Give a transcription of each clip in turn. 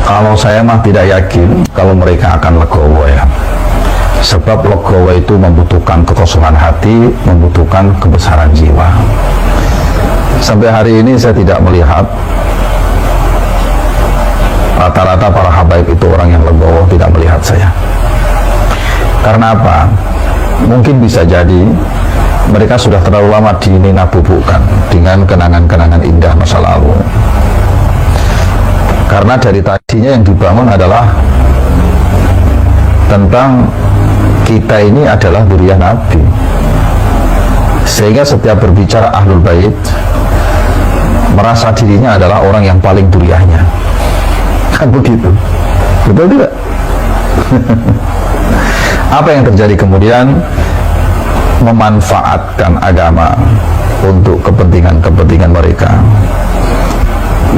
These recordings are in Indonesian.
Kalau saya mah tidak yakin kalau mereka akan legowo ya. Sebab legowo itu membutuhkan kekosongan hati, membutuhkan kebesaran jiwa. Sampai hari ini saya tidak melihat rata-rata para habaib itu orang yang legowo, tidak melihat saya. Karena apa? Mungkin bisa jadi mereka sudah terlalu lama dininabubukan dengan kenangan-kenangan indah masa lalu. Karena dari tadinya yang dibangun adalah tentang kita ini adalah dzurriyyah Nabi, sehingga setiap berbicara Ahlul Bait merasa dirinya adalah orang yang paling dzurriyyahnya, kan begitu, betul tidak? Apa yang terjadi kemudian? Memanfaatkan agama untuk kepentingan-kepentingan mereka.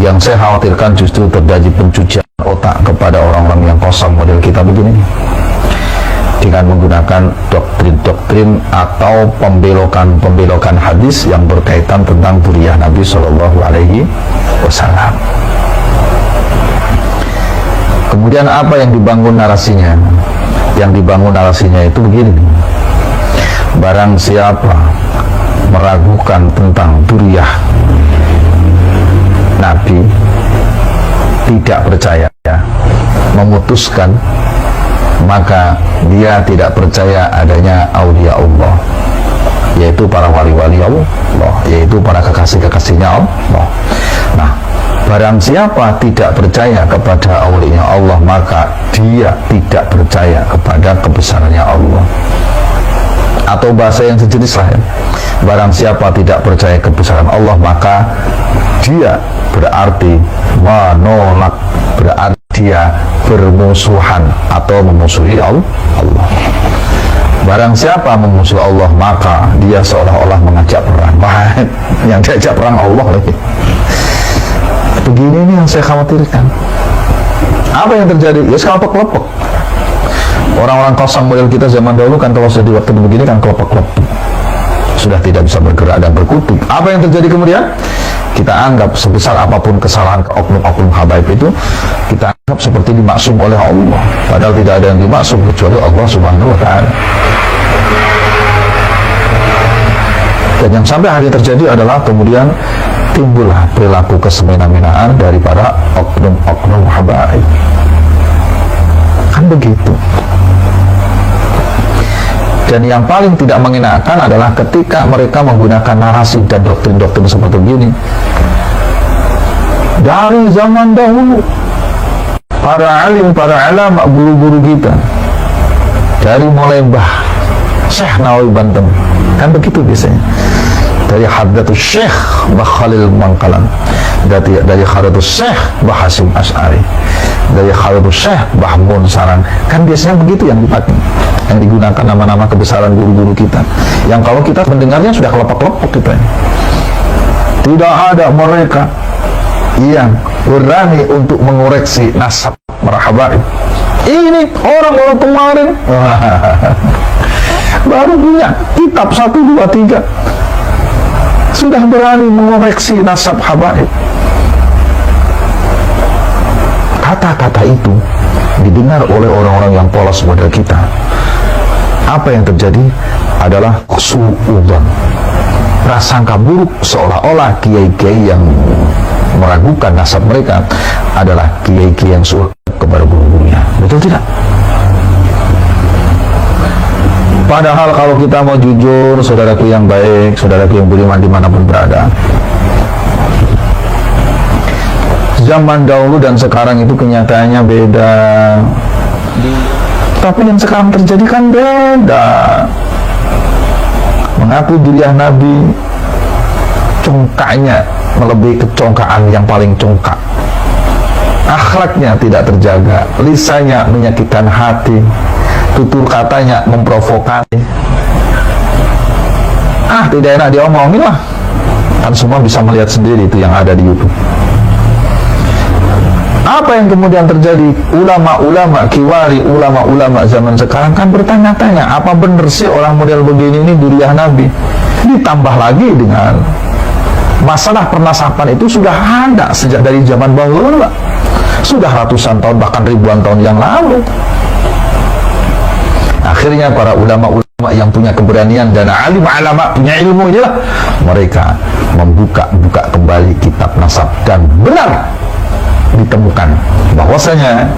Yang saya khawatirkan justru terjadi pencucian otak kepada orang-orang yang kosong model kita begini, dengan menggunakan doktrin-doktrin atau pembelokan-pembelokan hadis yang berkaitan tentang dzurriyyah Nabi Shallallahu Alaihi Wasallam. Kemudian apa yang dibangun narasinya? Yang dibangun narasinya itu begini: barang siapa meragukan tentang dzurriyyah Nabi, tidak percaya, memutuskan, maka dia tidak percaya adanya aulia Allah, yaitu para wali-wali Allah, yaitu para kekasih-kekasihnya Allah. Nah, barang siapa tidak percaya kepada aulia Allah, maka dia tidak percaya kepada kebesarannya Allah. Atau bahasa yang sejenis lain, barang siapa tidak percaya kebesaran Allah, maka dia berarti menolak, berarti dia bermusuhan atau memusuhi Allah. Barang siapa memusuhi Allah, maka dia seolah-olah mengajak perang. Yang diajak perang Allah lagi. Begini ini yang saya khawatirkan. Apa yang terjadi? Ya kelompok-kelompok. Orang-orang kosong model kita zaman dahulu kan kalau sudah di waktu begini kan kelompok-kelompok, sudah tidak bisa bergerak dan berkutik. Apa yang terjadi kemudian? Kita anggap sebesar apapun kesalahan oknum-oknum habaib itu, kita anggap seperti dimaksum oleh Allah, padahal tidak ada yang dimaksum kecuali Allah Subhanahu wa Ta'ala. Dan yang sampai hari terjadi adalah kemudian timbullah perilaku kesemena-menaan dari para oknum-oknum habaib, kan begitu. Dan yang paling tidak mengenakan adalah ketika mereka menggunakan narasi dan doktrin-doktrin seperti begini. Dari zaman dahulu, para alim, para ulama, guru-guru kita, dari mulai Mbah Syekh Nawawi Banten, kan begitu biasanya. Dari Hadratus Syekh Mbah Khalil Mangkalan, dari Hadratus Syekh Mbah Hasim Asy'ari, dari Hadratus Syekh Mbah Mun Sarang, kan biasanya begitu yang dipakai, yang digunakan nama-nama kebesaran guru-guru kita, yang kalau kita mendengarnya sudah kelompok-kelompok kita. Tidak ada mereka yang berani untuk mengoreksi nasab para habaib. Ini orang-orang kemarin baru punya kitab 1, 2, 3 sudah berani mengoreksi nasab habaib. Kata-kata itu didengar oleh orang-orang yang polos model kita. Apa yang terjadi adalah suudzon, prasangka buruk, seolah-olah kiai-kiai yang meragukan nasab mereka adalah kiai-kiai yang suul kepada guru-gurunya. Betul tidak? Padahal kalau kita mau jujur, saudaraku yang baik, saudaraku yang budiman dimanapun berada, zaman dahulu dan sekarang itu kenyataannya beda. Tapi yang sekarang terjadi kan beda. Mengaku dzurriyyah Nabi, congkaknya melebihi kecongkaan yang paling congkak. Akhlaknya tidak terjaga, lisannya menyakitkan hati, tutur katanya memprovokasi. Tidak enak diomongin lah. Kan semua bisa melihat sendiri itu yang ada di YouTube. Apa yang kemudian terjadi? Ulama-ulama kiwari, ulama-ulama zaman sekarang kan bertanya-tanya, apa benar sih orang model begini ini dzurriyyah Nabi? Ditambah lagi dengan masalah pernasaban itu sudah ada sejak dari zaman bahula. sudah ratusan tahun bahkan ribuan tahun yang lalu. Akhirnya para ulama-ulama yang punya keberanian dan alim ulama punya ilmu inilah mereka membuka kembali kitab nasab, dan benar ditemukan bahwasanya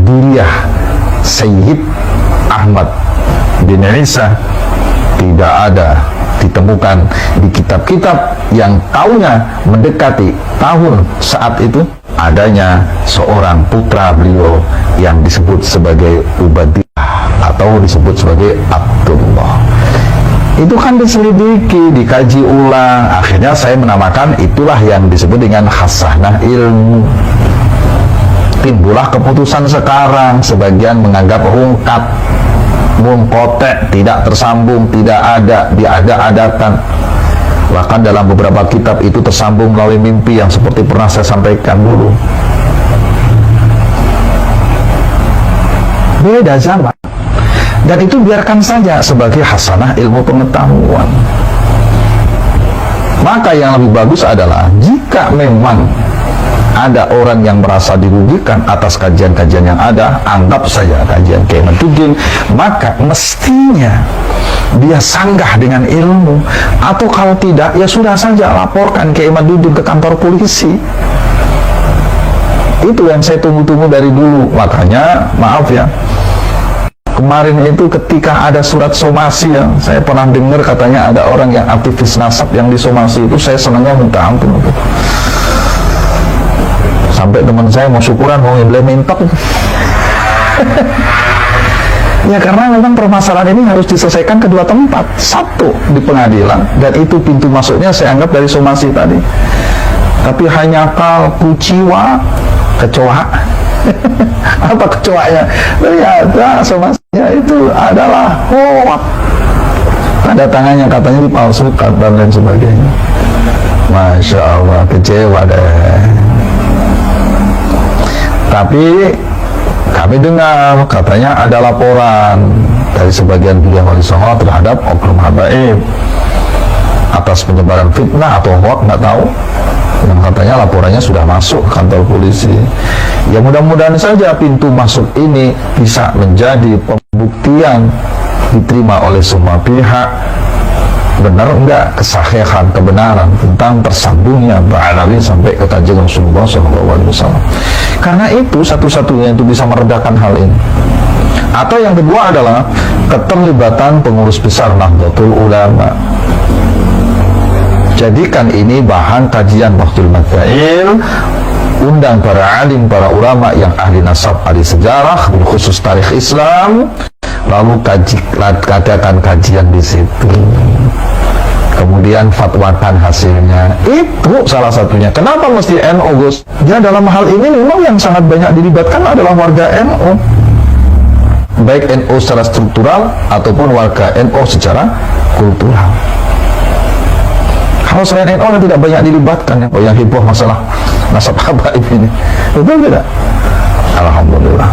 diriah Sayyid Ahmad bin Isa tidak ada ditemukan di kitab-kitab yang tahunnya mendekati tahun saat itu adanya seorang putra beliau yang disebut sebagai Ubadiyah atau disebut sebagai Abdullah. Itu kan diselidiki, dikaji ulang, akhirnya saya menamakan itulah yang disebut dengan khasanah ilmu. Timbullah keputusan sekarang, sebagian menganggap ungkap, munqati', tidak tersambung, tidak ada, diada-adakan. Bahkan dalam beberapa kitab itu tersambung melalui mimpi yang seperti pernah saya sampaikan dulu. Beda zaman. Dan itu biarkan saja sebagai hasanah ilmu pengetahuan. Maka yang lebih bagus adalah jika memang ada orang yang merasa dirugikan atas kajian-kajian yang ada, anggap saja kajian Kiai Imaduddin, maka mestinya dia sanggah dengan ilmu, atau kalau tidak ya sudah saja laporkan Kiai Imaduddin ke kantor polisi. Itu yang saya tunggu-tunggu dari dulu. Makanya maaf ya, kemarin itu ketika ada surat somasi ya, saya pernah dengar katanya ada orang yang aktivis nasab yang disomasi itu, saya senangnya minta ampun itu. Sampai teman saya mau syukuran, mau implementak. Ya karena memang permasalahan ini harus diselesaikan kedua tempat. Satu di pengadilan, dan itu pintu masuknya saya anggap dari somasi tadi. Tapi hanya kuciwa, kecoa. Apa kecoanya? Ternyata somasinya itu adalah hoak. Tanda tangannya katanya dipalsukan dan lain sebagainya. Masya Allah, kecewa deh. Tapi kami dengar katanya ada laporan dari sebagian pihak Wali Songo terhadap oknum habaib atas penyebaran fitnah atau hoax, nggak tahu, yang katanya laporannya sudah masuk ke kantor polisi. Ya mudah-mudahan saja pintu masuk ini bisa menjadi pembuktian diterima oleh semua pihak, benar enggak kesahihan, kebenaran tentang tersambungnya Ba'alawi sampai ke Kanjeng Rasulullah SAW. Karena itu satu-satunya itu bisa meredakan hal ini. Atau yang kedua adalah keterlibatan pengurus besar Nahdlatul Ulama. Jadikan ini bahan kajian Bahdul Madail, undang para alim, para ulama yang ahli nasab, ahli sejarah, khusus tarikh Islam, lalu adakan kajian di situ. Kemudian fatwakan hasilnya. Itu salah satunya. Kenapa mesti NU, Gus? Ya dalam hal ini memang yang sangat banyak dilibatkan adalah warga NU. Baik NU secara struktural ataupun warga NU secara kultural. Kalau selain NU yang tidak banyak dilibatkan, yang heboh masalah nasab habaib ini, betul tidak? Alhamdulillah.